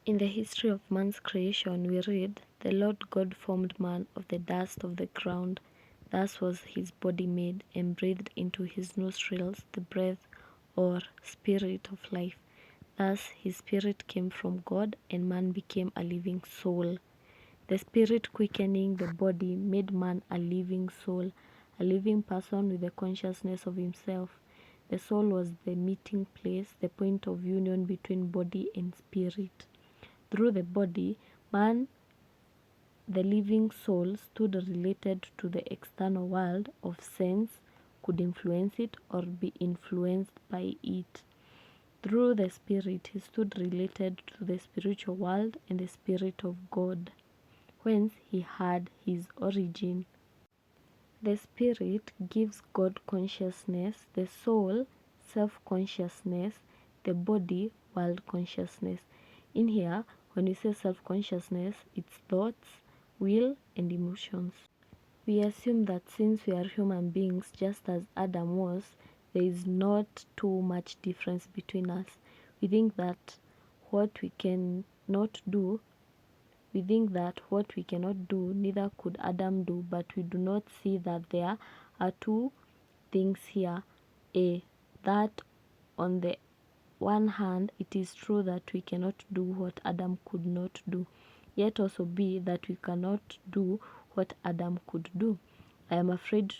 In the history of man's creation, we read, "The Lord God formed man of the dust of the ground. Thus was his body made, and breathed into his nostrils the breath or spirit of life. Thus his spirit came from God, and man became a living soul." The spirit quickening the body made man a living soul, a living person with a consciousness of himself. The soul was the meeting place, the point of union between body and spirit. Through the body, man, the living soul, stood related to the external world of sense, could influence it or be influenced by it. Through the spirit, he stood related to the spiritual world and the spirit of God, whence he had his origin. The spirit gives God consciousness, the soul self-consciousness, the body world consciousness. In here, when we say self-consciousness, it's thoughts, will, and emotions. We assume that since we are human beings, just as Adam was, there is not too much difference between us. We think that what we cannot do We think that what we cannot do, neither could Adam do, but we do not see that there are two things here. That on the one hand, it is true that we cannot do what Adam could not do, yet also B, that we cannot do what Adam could do. I am afraid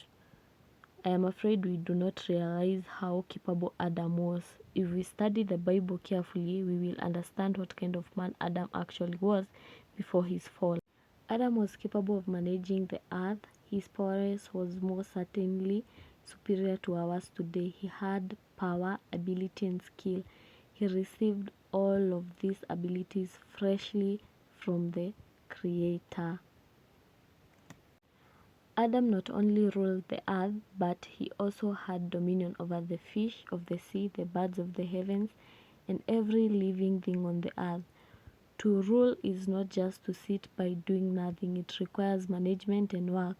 we do not realize how capable Adam was. If we study the Bible carefully, we will understand what kind of man Adam actually was before his fall. Adam was capable of managing the earth. His prowess was most certainly superior to ours today. He had power, ability, and skill. He received all of these abilities freshly from the Creator. Adam not only ruled the earth, but he also had dominion over the fish of the sea, the birds of the heavens, and every living thing on the earth. To rule is not just to sit by doing nothing, it requires management and work.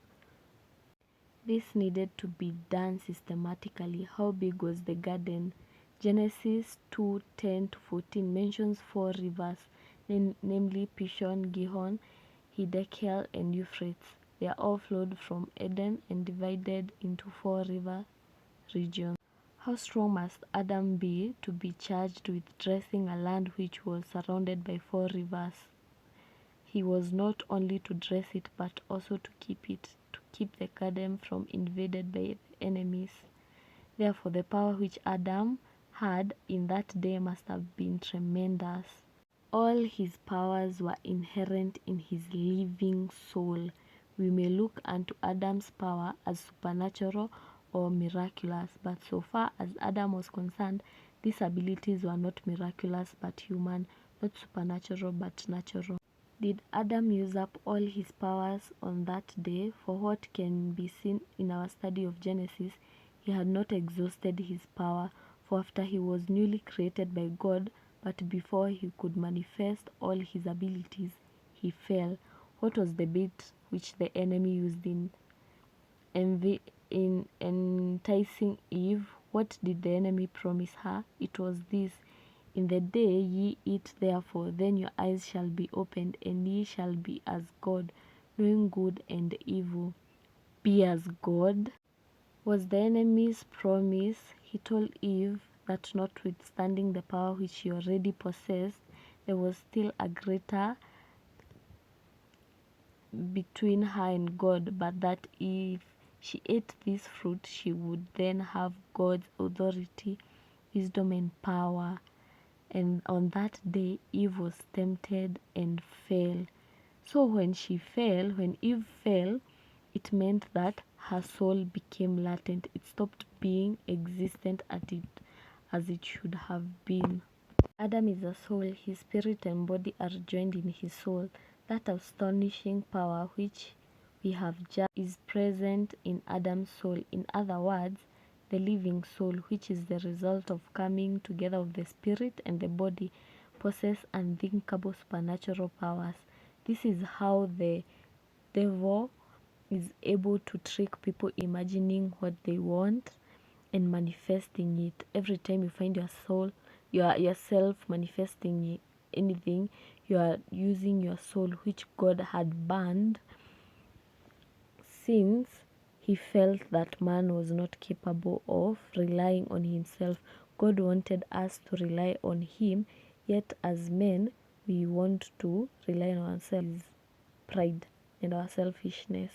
This needed to be done systematically. How big was the garden? Genesis 2:10-14 mentions 4 rivers, namely Pishon, Gihon, Hiddekel, and Euphrates. They are all flowed from Eden and divided into 4 river regions. How strong must Adam be to be charged with dressing a land which was surrounded by 4 rivers? He was not only to dress it, but also to keep the garden from invaded by enemies. Therefore, the power which Adam had in that day must have been tremendous. All his powers were inherent in his living soul. We may look unto Adam's power as supernatural or miraculous, but so far as Adam was concerned, these abilities were not miraculous but human, not supernatural but natural. Did Adam use up all his powers on that day? For what can be seen in our study of Genesis, he had not exhausted his power, for after he was newly created by God, but before he could manifest all his abilities, he fell. What was the bait which the enemy used in enticing Eve? What did the enemy promise her? It was this: "In the day ye eat therefore, then your eyes shall be opened, and ye shall be as God, knowing good and evil." Be as God was the enemy's promise. He told Eve that notwithstanding the power which she already possessed, there was still a greater between her and God, but that if she ate this fruit, she would then have God's authority, wisdom, and power. And on that day, Eve was tempted and fell. So when Eve fell, it meant that her soul became latent. It stopped being existent as it should have been. Adam is a soul. His spirit and body are joined in his soul. That astonishing power which we have just is present in Adam's soul. In other words, the living soul, which is the result of coming together of the spirit and the body, possess unthinkable supernatural powers. This is how the devil is able to trick people imagining what they want and manifesting it. Every time you find yourself manifesting anything, you are using your soul, which God had banned since he felt that man was not capable of relying on himself. God wanted us to rely on him, yet as men, we want to rely on ourselves, pride and our selfishness.